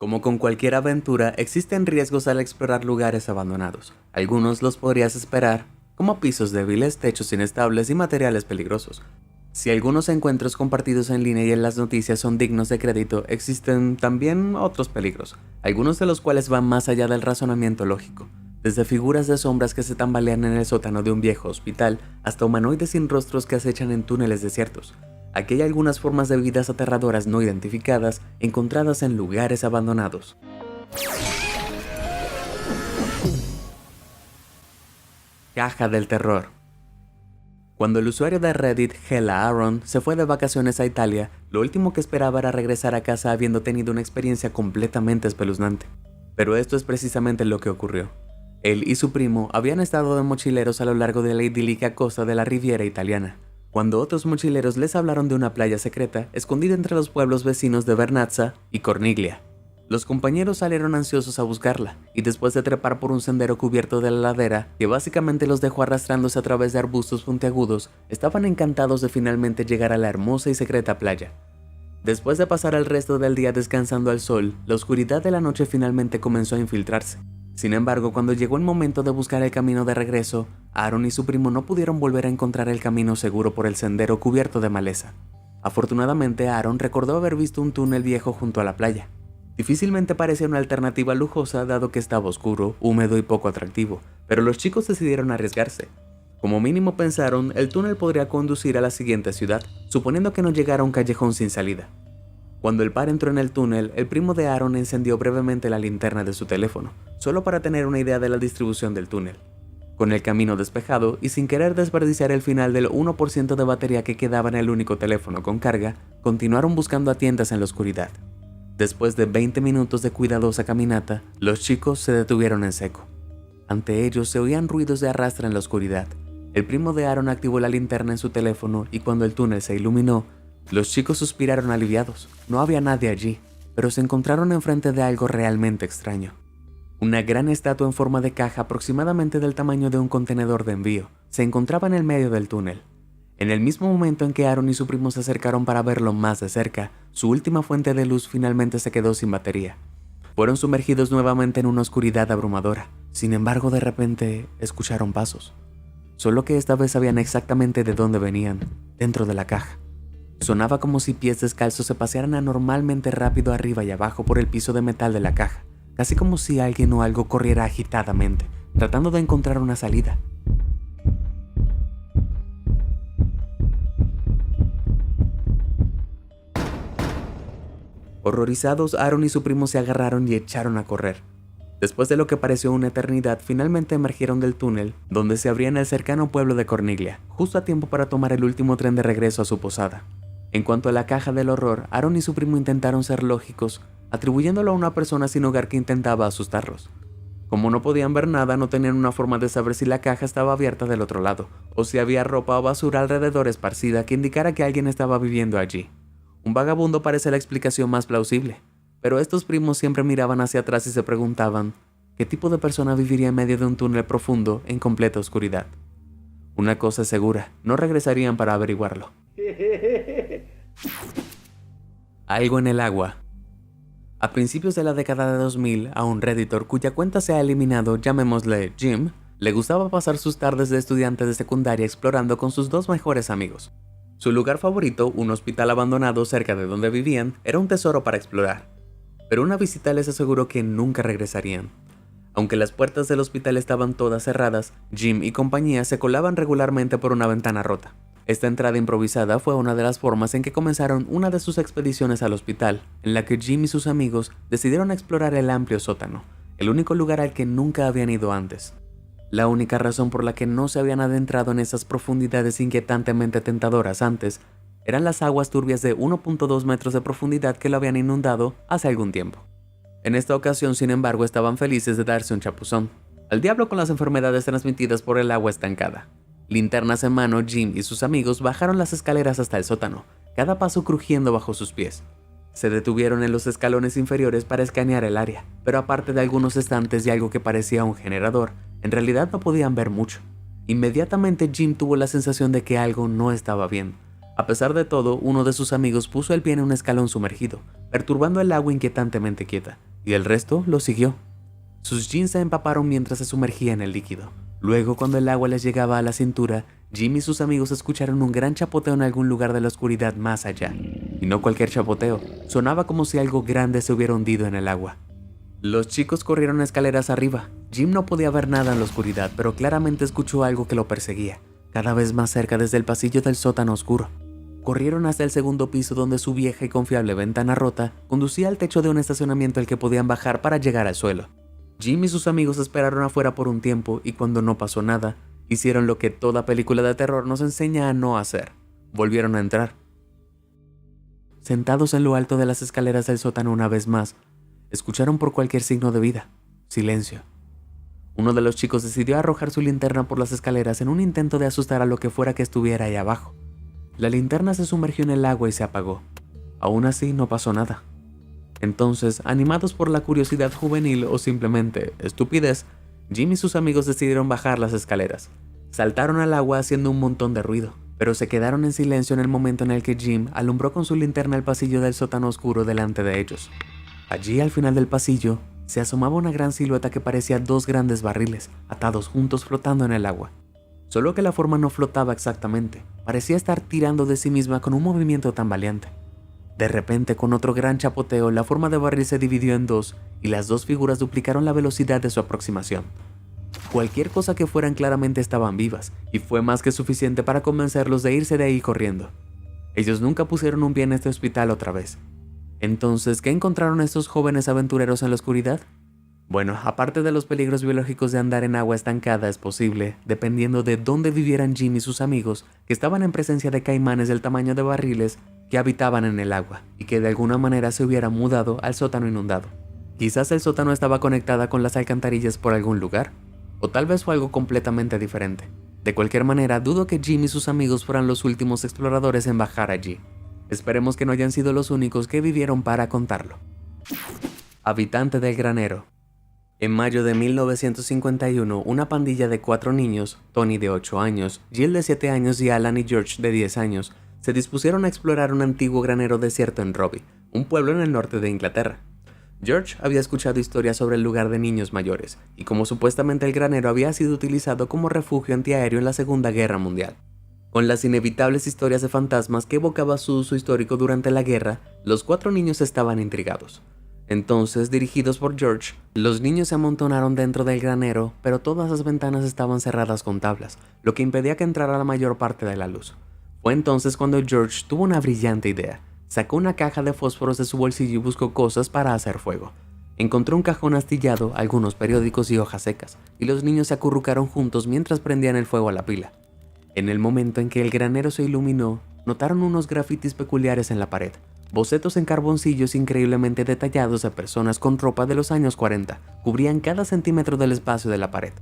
Como con cualquier aventura, existen riesgos al explorar lugares abandonados. Algunos los podrías esperar, como pisos débiles, techos inestables y materiales peligrosos. Si algunos encuentros compartidos en línea y en las noticias son dignos de crédito, existen también otros peligros, algunos de los cuales van más allá del razonamiento lógico. Desde figuras de sombras que se tambalean en el sótano de un viejo hospital, hasta humanoides sin rostros que acechan en túneles desiertos. Aquí hay algunas formas de vidas aterradoras no identificadas, encontradas en lugares abandonados. Caja del terror. Cuando el usuario de Reddit, Hella Aaron, se fue de vacaciones a Italia, lo último que esperaba era regresar a casa habiendo tenido una experiencia completamente espeluznante. Pero esto es precisamente lo que ocurrió. Él y su primo habían estado de mochileros a lo largo de la idílica costa de la Riviera italiana, cuando otros mochileros les hablaron de una playa secreta escondida entre los pueblos vecinos de Vernazza y Corniglia. Los compañeros salieron ansiosos a buscarla, y después de trepar por un sendero cubierto de la ladera, que básicamente los dejó arrastrándose a través de arbustos puntiagudos, estaban encantados de finalmente llegar a la hermosa y secreta playa. Después de pasar el resto del día descansando al sol, la oscuridad de la noche finalmente comenzó a infiltrarse. Sin embargo, cuando llegó el momento de buscar el camino de regreso, Aaron y su primo no pudieron volver a encontrar el camino seguro por el sendero cubierto de maleza. Afortunadamente, Aaron recordó haber visto un túnel viejo junto a la playa. Difícilmente parecía una alternativa lujosa dado que estaba oscuro, húmedo y poco atractivo, pero los chicos decidieron arriesgarse. Como mínimo pensaron, el túnel podría conducir a la siguiente ciudad, suponiendo que no llegara a un callejón sin salida. Cuando el par entró en el túnel, el primo de Aaron encendió brevemente la linterna de su teléfono, solo para tener una idea de la distribución del túnel. Con el camino despejado y sin querer desperdiciar el final del 1% de batería que quedaba en el único teléfono con carga, continuaron buscando a tientas en la oscuridad. Después de 20 minutos de cuidadosa caminata, los chicos se detuvieron en seco. Ante ellos se oían ruidos de arrastre en la oscuridad. El primo de Aaron activó la linterna en su teléfono y cuando el túnel se iluminó, los chicos suspiraron aliviados. No había nadie allí, pero se encontraron enfrente de algo realmente extraño. Una gran estatua en forma de caja aproximadamente del tamaño de un contenedor de envío se encontraba en el medio del túnel. En el mismo momento en que Aaron y su primo se acercaron para verlo más de cerca, su última fuente de luz finalmente se quedó sin batería. Fueron sumergidos nuevamente en una oscuridad abrumadora. Sin embargo, de repente, escucharon pasos. Solo que esta vez sabían exactamente de dónde venían, dentro de la caja. Sonaba como si pies descalzos se pasearan anormalmente rápido arriba y abajo por el piso de metal de la caja, casi como si alguien o algo corriera agitadamente, tratando de encontrar una salida. Horrorizados, Aaron y su primo se agarraron y echaron a correr. Después de lo que pareció una eternidad, finalmente emergieron del túnel, donde se abría en el cercano pueblo de Corniglia, justo a tiempo para tomar el último tren de regreso a su posada. En cuanto a la caja del horror, Aaron y su primo intentaron ser lógicos, atribuyéndolo a una persona sin hogar que intentaba asustarlos. Como no podían ver nada, no tenían una forma de saber si la caja estaba abierta del otro lado, o si había ropa o basura alrededor esparcida que indicara que alguien estaba viviendo allí. Un vagabundo parece la explicación más plausible, pero estos primos siempre miraban hacia atrás y se preguntaban, ¿qué tipo de persona viviría en medio de un túnel profundo en completa oscuridad? Una cosa es segura, no regresarían para averiguarlo. Algo en el agua. A principios de la década de 2000, a un redditor cuya cuenta se ha eliminado, llamémosle Jim, le gustaba pasar sus tardes de estudiante de secundaria explorando con sus dos mejores amigos. Su lugar favorito, un hospital abandonado cerca de donde vivían, era un tesoro para explorar. Pero una visita les aseguró que nunca regresarían. Aunque las puertas del hospital estaban todas cerradas, Jim y compañía se colaban regularmente por una ventana rota. Esta entrada improvisada fue una de las formas en que comenzaron una de sus expediciones al hospital, en la que Jim y sus amigos decidieron explorar el amplio sótano, el único lugar al que nunca habían ido antes. La única razón por la que no se habían adentrado en esas profundidades inquietantemente tentadoras antes eran las aguas turbias de 1.2 metros de profundidad que lo habían inundado hace algún tiempo. En esta ocasión, sin embargo, estaban felices de darse un chapuzón. Al diablo con las enfermedades transmitidas por el agua estancada. Linternas en mano, Jim y sus amigos bajaron las escaleras hasta el sótano, cada paso crujiendo bajo sus pies. Se detuvieron en los escalones inferiores para escanear el área, pero aparte de algunos estantes y algo que parecía un generador, en realidad no podían ver mucho. Inmediatamente Jim tuvo la sensación de que algo no estaba bien. A pesar de todo, uno de sus amigos puso el pie en un escalón sumergido, perturbando el agua inquietantemente quieta, y el resto lo siguió. Sus jeans se empaparon mientras se sumergía en el líquido. Luego, cuando el agua les llegaba a la cintura, Jim y sus amigos escucharon un gran chapoteo en algún lugar de la oscuridad más allá. Y no cualquier chapoteo, sonaba como si algo grande se hubiera hundido en el agua. Los chicos corrieron escaleras arriba. Jim no podía ver nada en la oscuridad, pero claramente escuchó algo que lo perseguía, cada vez más cerca desde el pasillo del sótano oscuro. Corrieron hasta el segundo piso donde su vieja y confiable ventana rota conducía al techo de un estacionamiento al que podían bajar para llegar al suelo. Jim y sus amigos esperaron afuera por un tiempo y cuando no pasó nada, hicieron lo que toda película de terror nos enseña a no hacer. Volvieron a entrar. Sentados en lo alto de las escaleras del sótano una vez más, escucharon por cualquier signo de vida. Silencio. Uno de los chicos decidió arrojar su linterna por las escaleras en un intento de asustar a lo que fuera que estuviera ahí abajo. La linterna se sumergió en el agua y se apagó. Aún así no pasó nada. Entonces, animados por la curiosidad juvenil o simplemente estupidez, Jim y sus amigos decidieron bajar las escaleras. Saltaron al agua haciendo un montón de ruido, pero se quedaron en silencio en el momento en el que Jim alumbró con su linterna el pasillo del sótano oscuro delante de ellos. Allí, al final del pasillo, se asomaba una gran silueta que parecía dos grandes barriles, atados juntos flotando en el agua. Solo que la forma no flotaba exactamente, parecía estar tirando de sí misma con un movimiento tambaleante. De repente, con otro gran chapoteo, la forma de barril se dividió en dos y las dos figuras duplicaron la velocidad de su aproximación. Cualquier cosa que fueran claramente estaban vivas, y fue más que suficiente para convencerlos de irse de ahí corriendo. Ellos nunca pusieron un pie en este hospital otra vez. Entonces, ¿qué encontraron estos jóvenes aventureros en la oscuridad? Bueno, aparte de los peligros biológicos de andar en agua estancada, es posible, dependiendo de dónde vivieran Jim y sus amigos, que estaban en presencia de caimanes del tamaño de barriles que habitaban en el agua y que de alguna manera se hubieran mudado al sótano inundado. Quizás el sótano estaba conectada con las alcantarillas por algún lugar, o tal vez fue algo completamente diferente. De cualquier manera, dudo que Jim y sus amigos fueran los últimos exploradores en bajar allí. Esperemos que no hayan sido los únicos que vivieron para contarlo. Habitante del granero. En mayo de 1951, una pandilla de 4 niños, Tony de 8 años, Jill de 7 años y Alan y George de 10 años, se dispusieron a explorar un antiguo granero desierto en Roby, un pueblo en el norte de Inglaterra. George había escuchado historias sobre el lugar de niños mayores, y como supuestamente el granero había sido utilizado como refugio antiaéreo en la Segunda Guerra Mundial. Con las inevitables historias de fantasmas que evocaba su uso histórico durante la guerra, los 4 niños estaban intrigados. Entonces, dirigidos por George, los niños se amontonaron dentro del granero, pero todas las ventanas estaban cerradas con tablas, lo que impedía que entrara la mayor parte de la luz. Fue entonces cuando George tuvo una brillante idea. Sacó una caja de fósforos de su bolsillo y buscó cosas para hacer fuego. Encontró un cajón astillado, algunos periódicos y hojas secas, y los niños se acurrucaron juntos mientras prendían el fuego a la pila. En el momento en que el granero se iluminó, notaron unos grafitis peculiares en la pared, bocetos en carboncillos increíblemente detallados de personas con ropa de los años 40, cubrían cada centímetro del espacio de la pared.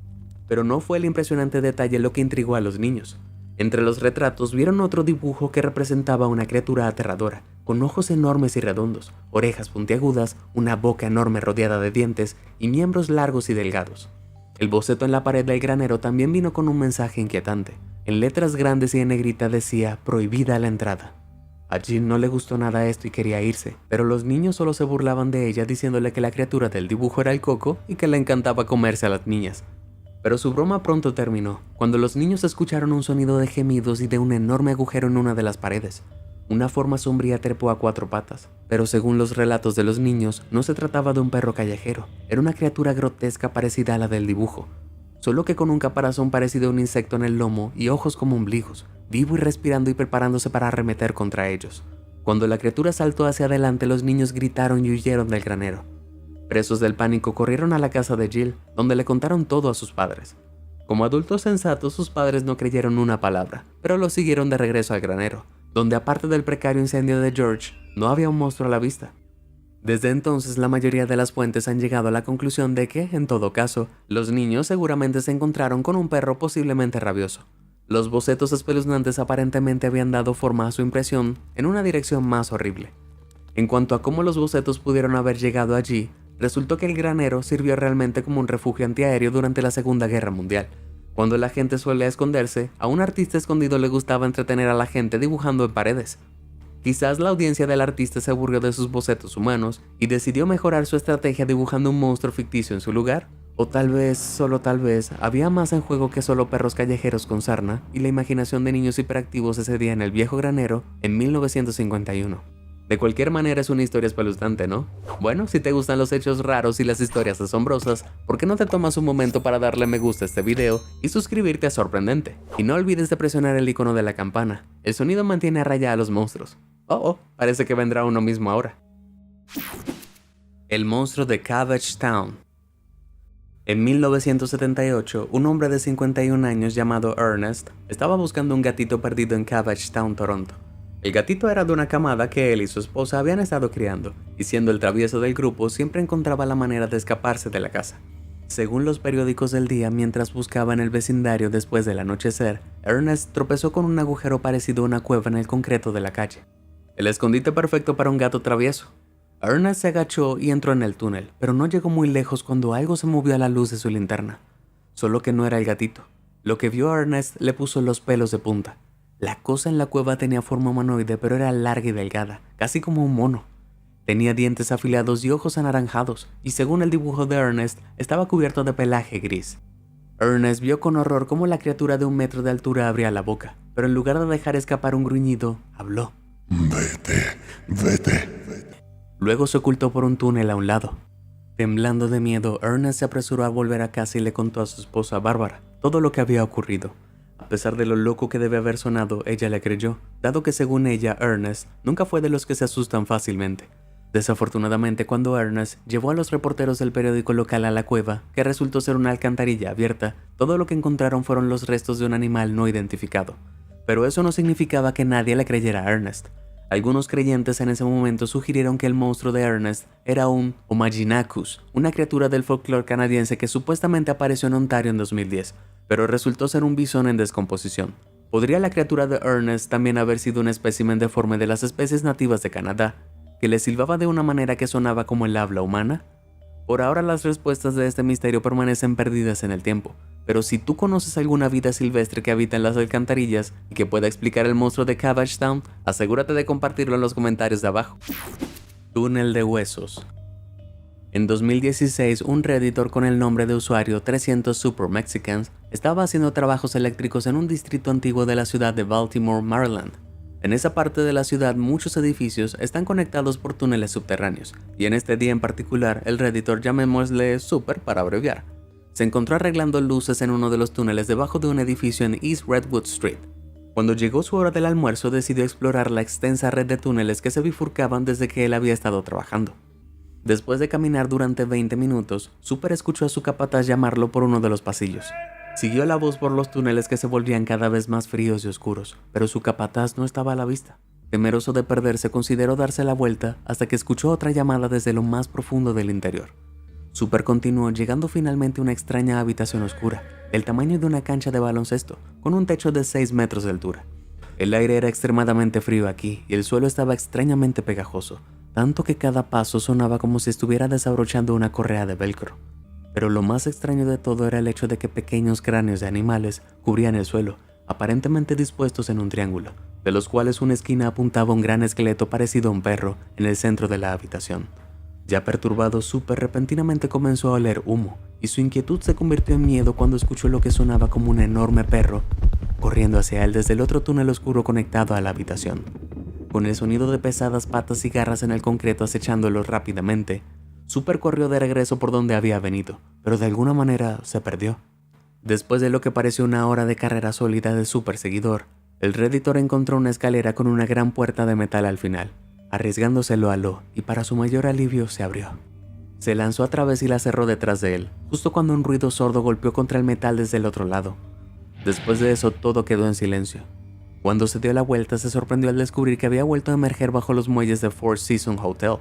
Pero no fue el impresionante detalle lo que intrigó a los niños. Entre los retratos vieron otro dibujo que representaba una criatura aterradora, con ojos enormes y redondos, orejas puntiagudas, una boca enorme rodeada de dientes y miembros largos y delgados. El boceto en la pared del granero también vino con un mensaje inquietante. En letras grandes y en negrita decía "Prohibida la entrada". A Jill no le gustó nada esto y quería irse, pero los niños solo se burlaban de ella diciéndole que la criatura del dibujo era el coco y que le encantaba comerse a las niñas. Pero su broma pronto terminó, cuando los niños escucharon un sonido de gemidos y de un enorme agujero en una de las paredes. Una forma sombría trepó a 4 patas, pero según los relatos de los niños, no se trataba de un perro callejero, era una criatura grotesca parecida a la del dibujo, solo que con un caparazón parecido a un insecto en el lomo y ojos como ombligos, vivo y respirando y preparándose para arremeter contra ellos. Cuando la criatura saltó hacia adelante, los niños gritaron y huyeron del granero. Presos del pánico, corrieron a la casa de Jill, donde le contaron todo a sus padres. Como adultos sensatos, sus padres no creyeron una palabra, pero lo siguieron de regreso al granero, donde aparte del precario incendio de George, no había un monstruo a la vista. Desde entonces, la mayoría de las fuentes han llegado a la conclusión de que, en todo caso, los niños seguramente se encontraron con un perro posiblemente rabioso. Los bocetos espeluznantes aparentemente habían dado forma a su impresión en una dirección más horrible. En cuanto a cómo los bocetos pudieron haber llegado allí, resultó que el granero sirvió realmente como un refugio antiaéreo durante la Segunda Guerra Mundial. Cuando la gente suele esconderse, a un artista escondido le gustaba entretener a la gente dibujando en paredes. Quizás la audiencia del artista se aburrió de sus bocetos humanos y decidió mejorar su estrategia dibujando un monstruo ficticio en su lugar. O tal vez, solo tal vez, había más en juego que solo perros callejeros con sarna y la imaginación de niños hiperactivos ese día en el viejo granero en 1951. De cualquier manera es una historia espeluznante, ¿no? Bueno, si te gustan los hechos raros y las historias asombrosas, ¿por qué no te tomas un momento para darle me gusta a este video y suscribirte a Sorprendente? Y no olvides de presionar el icono de la campana. El sonido mantiene a raya a los monstruos. Parece que vendrá uno mismo ahora. El monstruo de Cabbage Town. En 1978, un hombre de 51 años llamado Ernest estaba buscando un gatito perdido en Cabbage Town, Toronto. El gatito era de una camada que él y su esposa habían estado criando, y siendo el travieso del grupo, siempre encontraba la manera de escaparse de la casa. Según los periódicos del día, mientras buscaba en el vecindario después del anochecer, Ernest tropezó con un agujero parecido a una cueva en el concreto de la calle. El escondite perfecto para un gato travieso. Ernest se agachó y entró en el túnel, pero no llegó muy lejos cuando algo se movió a la luz de su linterna. Solo que no era el gatito. Lo que vio Ernest le puso los pelos de punta. La cosa en la cueva tenía forma humanoide, pero era larga y delgada, casi como un mono. Tenía dientes afilados y ojos anaranjados, y según el dibujo de Ernest, estaba cubierto de pelaje gris. Ernest vio con horror cómo la criatura de 1 metro de altura abría la boca, pero en lugar de dejar escapar un gruñido, habló. Vete. Luego se ocultó por un túnel a un lado. Temblando de miedo, Ernest se apresuró a volver a casa y le contó a su esposa Bárbara todo lo que había ocurrido. A pesar de lo loco que debe haber sonado, ella le creyó, dado que según ella, Ernest nunca fue de los que se asustan fácilmente. Desafortunadamente, cuando Ernest llevó a los reporteros del periódico local a la cueva, que resultó ser una alcantarilla abierta, todo lo que encontraron fueron los restos de un animal no identificado. Pero eso no significaba que nadie le creyera a Ernest. Algunos creyentes en ese momento sugirieron que el monstruo de Ernest era un Omaginacus, una criatura del folclore canadiense que supuestamente apareció en Ontario en 2010, pero resultó ser un bisón en descomposición. ¿Podría la criatura de Ernest también haber sido un espécimen deforme de las especies nativas de Canadá, que le silbaba de una manera que sonaba como el habla humana? Por ahora las respuestas de este misterio permanecen perdidas en el tiempo, pero si tú conoces alguna vida silvestre que habita en las alcantarillas y que pueda explicar el monstruo de Cabbage Town, asegúrate de compartirlo en los comentarios de abajo. Túnel de huesos. En 2016, un redditor con el nombre de usuario 300 Super Mexicans estaba haciendo trabajos eléctricos en un distrito antiguo de la ciudad de Baltimore, Maryland. En esa parte de la ciudad muchos edificios están conectados por túneles subterráneos, y en este día en particular el redditor, llamémosle Super para abreviar, se encontró arreglando luces en uno de los túneles debajo de un edificio en East Redwood Street. Cuando llegó su hora del almuerzo decidió explorar la extensa red de túneles que se bifurcaban desde que él había estado trabajando. Después de caminar durante 20 minutos, Super escuchó a su capataz llamarlo por uno de los pasillos. Siguió la voz por los túneles que se volvían cada vez más fríos y oscuros, pero su capataz no estaba a la vista. Temeroso de perderse, consideró darse la vuelta hasta que escuchó otra llamada desde lo más profundo del interior. Super continuó, llegando finalmente a una extraña habitación oscura, del tamaño de una cancha de baloncesto, con un techo de 6 metros de altura. El aire era extremadamente frío aquí y el suelo estaba extrañamente pegajoso, tanto que cada paso sonaba como si estuviera desabrochando una correa de velcro. Pero lo más extraño de todo era el hecho de que pequeños cráneos de animales cubrían el suelo, aparentemente dispuestos en un triángulo, de los cuales una esquina apuntaba a un gran esqueleto parecido a un perro en el centro de la habitación. Ya perturbado, Super repentinamente comenzó a oler humo, y su inquietud se convirtió en miedo cuando escuchó lo que sonaba como un enorme perro corriendo hacia él desde el otro túnel oscuro conectado a la habitación. Con el sonido de pesadas patas y garras en el concreto acechándolo rápidamente, Super corrió de regreso por donde había venido, pero de alguna manera se perdió. Después de lo que pareció una hora de carrera sólida de su perseguidor, el redditor encontró una escalera con una gran puerta de metal al final. Arriesgándose lo aló y para su mayor alivio se abrió. Se lanzó a través y la cerró detrás de él, justo cuando un ruido sordo golpeó contra el metal desde el otro lado. Después de eso todo quedó en silencio. Cuando se dio la vuelta se sorprendió al descubrir que había vuelto a emerger bajo los muelles de Four Seasons Hotel,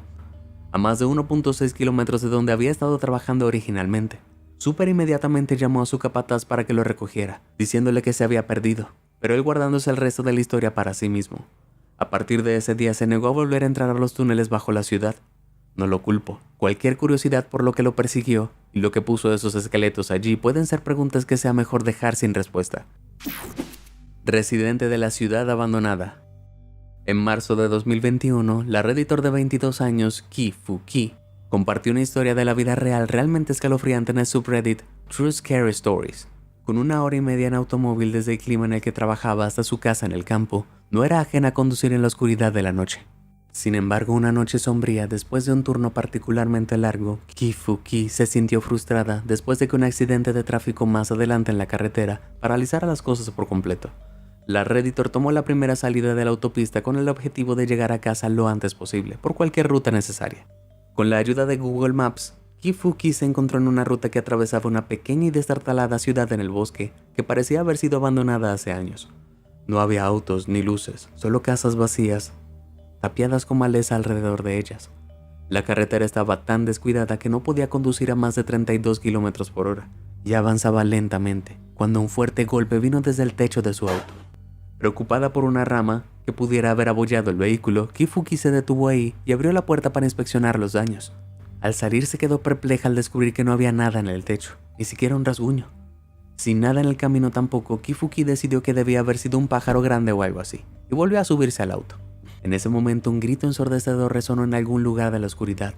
a más de 1.6 kilómetros de donde había estado trabajando originalmente. Super inmediatamente llamó a su capataz para que lo recogiera, diciéndole que se había perdido, pero él guardándose el resto de la historia para sí mismo. A partir de ese día se negó a volver a entrar a los túneles bajo la ciudad. No lo culpo, cualquier curiosidad por lo que lo persiguió y lo que puso esos esqueletos allí pueden ser preguntas que sea mejor dejar sin respuesta. Residente de la ciudad abandonada. En marzo de 2021, la Redditor de 22 años, Ki-Fu-Ki, compartió una historia de la vida real realmente escalofriante en el subreddit True Scary Stories. Con 1 hora y media en automóvil desde el clima en el que trabajaba hasta su casa en el campo, no era ajena a conducir en la oscuridad de la noche. Sin embargo, una noche sombría, después de un turno particularmente largo, Ki-Fu-Ki se sintió frustrada después de que un accidente de tráfico más adelante en la carretera paralizara las cosas por completo. La Redditor tomó la primera salida de la autopista con el objetivo de llegar a casa lo antes posible, por cualquier ruta necesaria. Con la ayuda de Google Maps, Ki-Fu-Ki se encontró en una ruta que atravesaba una pequeña y destartalada ciudad en el bosque que parecía haber sido abandonada hace años. No había autos ni luces, solo casas vacías, tapiadas con maleza alrededor de ellas. La carretera estaba tan descuidada que no podía conducir a más de 32 km por hora y avanzaba lentamente, cuando un fuerte golpe vino desde el techo de su auto. Preocupada por una rama que pudiera haber abollado el vehículo, Ki-Fu-Ki se detuvo ahí y abrió la puerta para inspeccionar los daños. Al salir se quedó perpleja al descubrir que no había nada en el techo, ni siquiera un rasguño. Sin nada en el camino tampoco, Ki-Fu-Ki decidió que debía haber sido un pájaro grande o algo así, y volvió a subirse al auto. En ese momento un grito ensordecedor resonó en algún lugar de la oscuridad.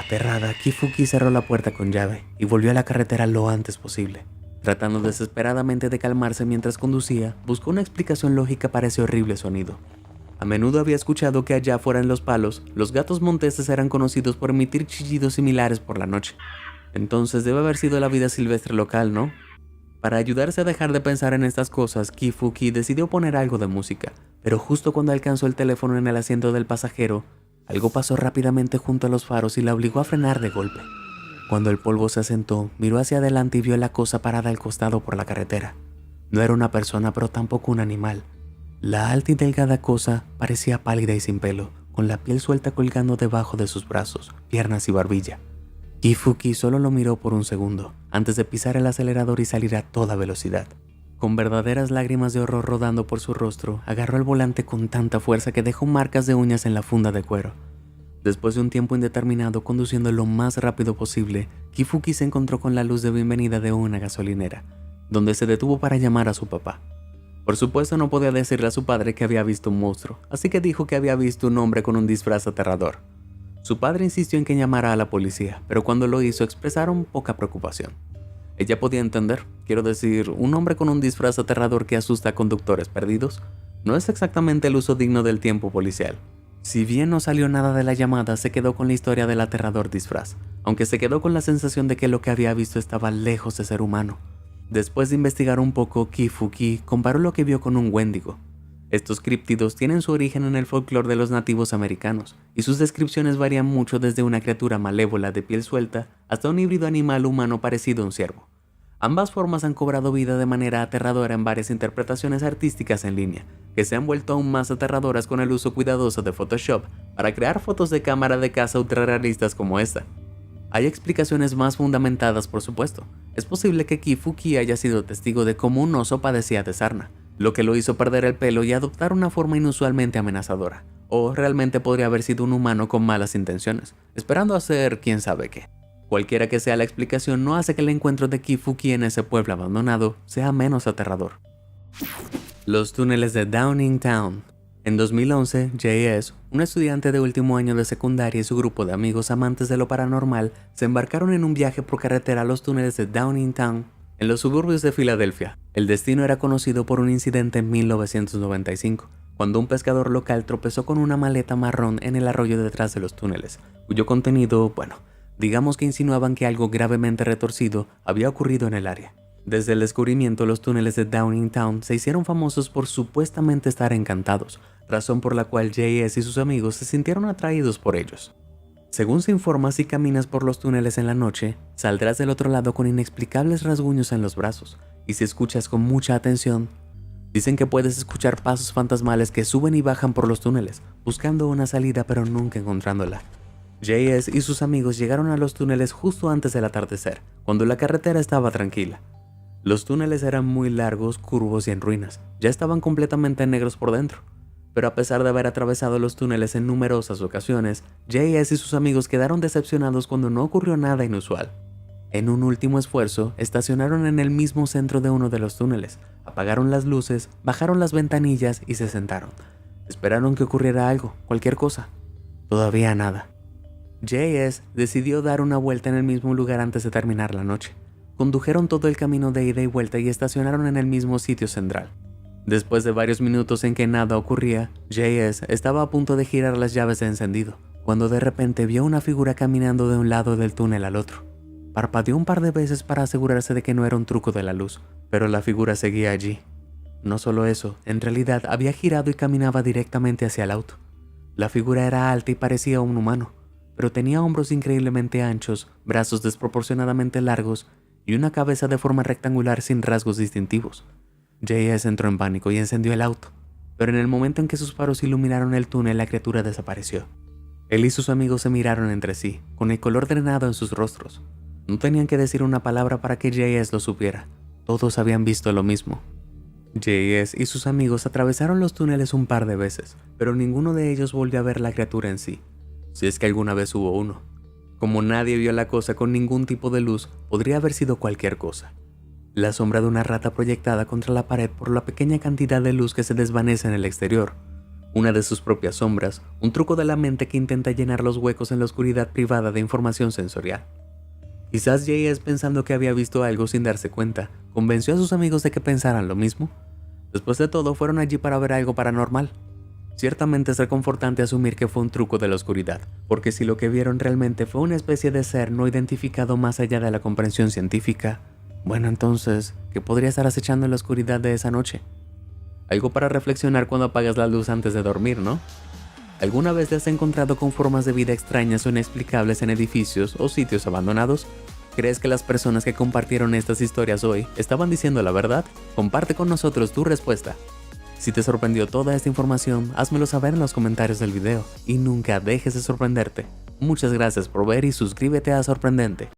Aterrada, Ki-Fu-Ki cerró la puerta con llave y volvió a la carretera lo antes posible. Tratando desesperadamente de calmarse mientras conducía, buscó una explicación lógica para ese horrible sonido. A menudo había escuchado que allá fuera en Los Palos, los gatos monteses eran conocidos por emitir chillidos similares por la noche. Entonces debe haber sido la vida silvestre local, ¿no? Para ayudarse a dejar de pensar en estas cosas, Ki-Fu-Ki decidió poner algo de música, pero justo cuando alcanzó el teléfono en el asiento del pasajero, algo pasó rápidamente junto a los faros y la obligó a frenar de golpe. Cuando el polvo se asentó, miró hacia adelante y vio la cosa parada al costado por la carretera. No era una persona, pero tampoco un animal. La alta y delgada cosa parecía pálida y sin pelo, con la piel suelta colgando debajo de sus brazos, piernas y barbilla. Ki-Fu-Ki solo lo miró por un segundo, antes de pisar el acelerador y salir a toda velocidad. Con verdaderas lágrimas de horror rodando por su rostro, agarró el volante con tanta fuerza que dejó marcas de uñas en la funda de cuero. Después de un tiempo indeterminado conduciendo lo más rápido posible, Ki-Fu-Ki se encontró con la luz de bienvenida de una gasolinera, donde se detuvo para llamar a su papá. Por supuesto no podía decirle a su padre que había visto un monstruo, así que dijo que había visto un hombre con un disfraz aterrador. Su padre insistió en que llamara a la policía, pero cuando lo hizo expresaron poca preocupación. Ella podía entender, quiero decir, un hombre con un disfraz aterrador que asusta a conductores perdidos no es exactamente el uso digno del tiempo policial. Si bien no salió nada de la llamada, se quedó con la historia del aterrador disfraz, aunque se quedó con la sensación de que lo que había visto estaba lejos de ser humano. Después de investigar un poco, Ki-Fu-Ki comparó lo que vio con un Wendigo. Estos críptidos tienen su origen en el folclore de los nativos americanos, y sus descripciones varían mucho desde una criatura malévola de piel suelta hasta un híbrido animal humano parecido a un ciervo. Ambas formas han cobrado vida de manera aterradora en varias interpretaciones artísticas en línea, que se han vuelto aún más aterradoras con el uso cuidadoso de Photoshop para crear fotos de cámara de caza ultrarrealistas como esta. Hay explicaciones más fundamentadas, por supuesto. Es posible que Ki-Fu-Ki haya sido testigo de cómo un oso padecía de sarna, lo que lo hizo perder el pelo y adoptar una forma inusualmente amenazadora. O realmente podría haber sido un humano con malas intenciones, esperando hacer quién sabe qué. Cualquiera que sea la explicación no hace que el encuentro de Ki-Fu-Ki en ese pueblo abandonado sea menos aterrador. Los túneles de Downingtown. En 2011, J.S., un estudiante de último año de secundaria y su grupo de amigos amantes de lo paranormal, se embarcaron en un viaje por carretera a los túneles de Downingtown, en los suburbios de Filadelfia. El destino era conocido por un incidente en 1995, cuando un pescador local tropezó con una maleta marrón en el arroyo detrás de los túneles, cuyo contenido, digamos que insinuaban que algo gravemente retorcido había ocurrido en el área. Desde el descubrimiento, los túneles de Downingtown se hicieron famosos por supuestamente estar encantados, razón por la cual J.S. y sus amigos se sintieron atraídos por ellos. Según se informa, si caminas por los túneles en la noche, saldrás del otro lado con inexplicables rasguños en los brazos, y si escuchas con mucha atención, dicen que puedes escuchar pasos fantasmales que suben y bajan por los túneles, buscando una salida pero nunca encontrándola. J.S. y sus amigos llegaron a los túneles justo antes del atardecer, cuando la carretera estaba tranquila. Los túneles eran muy largos, curvos y en ruinas, ya estaban completamente negros por dentro. Pero a pesar de haber atravesado los túneles en numerosas ocasiones, J.S. y sus amigos quedaron decepcionados cuando no ocurrió nada inusual. En un último esfuerzo, estacionaron en el mismo centro de uno de los túneles, apagaron las luces, bajaron las ventanillas y se sentaron. Esperaron que ocurriera algo, cualquier cosa. Todavía nada. J.S. decidió dar una vuelta en el mismo lugar antes de terminar la noche. Condujeron todo el camino de ida y vuelta y estacionaron en el mismo sitio central. Después de varios minutos en que nada ocurría, J.S. estaba a punto de girar las llaves de encendido, cuando de repente vio una figura caminando de un lado del túnel al otro. Parpadeó un par de veces para asegurarse de que no era un truco de la luz, pero la figura seguía allí. No solo eso, en realidad había girado y caminaba directamente hacia el auto. La figura era alta y parecía un humano, pero tenía hombros increíblemente anchos, brazos desproporcionadamente largos y una cabeza de forma rectangular sin rasgos distintivos. J.S. entró en pánico y encendió el auto, pero en el momento en que sus faros iluminaron el túnel, la criatura desapareció. Él y sus amigos se miraron entre sí, con el color drenado en sus rostros. No tenían que decir una palabra para que J.S. lo supiera. Todos habían visto lo mismo. J.S. y sus amigos atravesaron los túneles un par de veces, pero ninguno de ellos volvió a ver la criatura en sí, si es que alguna vez hubo uno. Como nadie vio la cosa con ningún tipo de luz, podría haber sido cualquier cosa. La sombra de una rata proyectada contra la pared por la pequeña cantidad de luz que se desvanece en el exterior. Una de sus propias sombras, un truco de la mente que intenta llenar los huecos en la oscuridad privada de información sensorial. Quizás J.S., pensando que había visto algo sin darse cuenta, convenció a sus amigos de que pensaran lo mismo. Después de todo, fueron allí para ver algo paranormal. Ciertamente es reconfortante asumir que fue un truco de la oscuridad, porque si lo que vieron realmente fue una especie de ser no identificado más allá de la comprensión científica, bueno, entonces, ¿qué podría estar acechando en la oscuridad de esa noche? Algo para reflexionar cuando apagas la luz antes de dormir, ¿no? ¿Alguna vez te has encontrado con formas de vida extrañas o inexplicables en edificios o sitios abandonados? ¿Crees que las personas que compartieron estas historias hoy estaban diciendo la verdad? Comparte con nosotros tu respuesta. Si te sorprendió toda esta información, házmelo saber en los comentarios del video y nunca dejes de sorprenderte. Muchas gracias por ver y suscríbete a Sorprendente.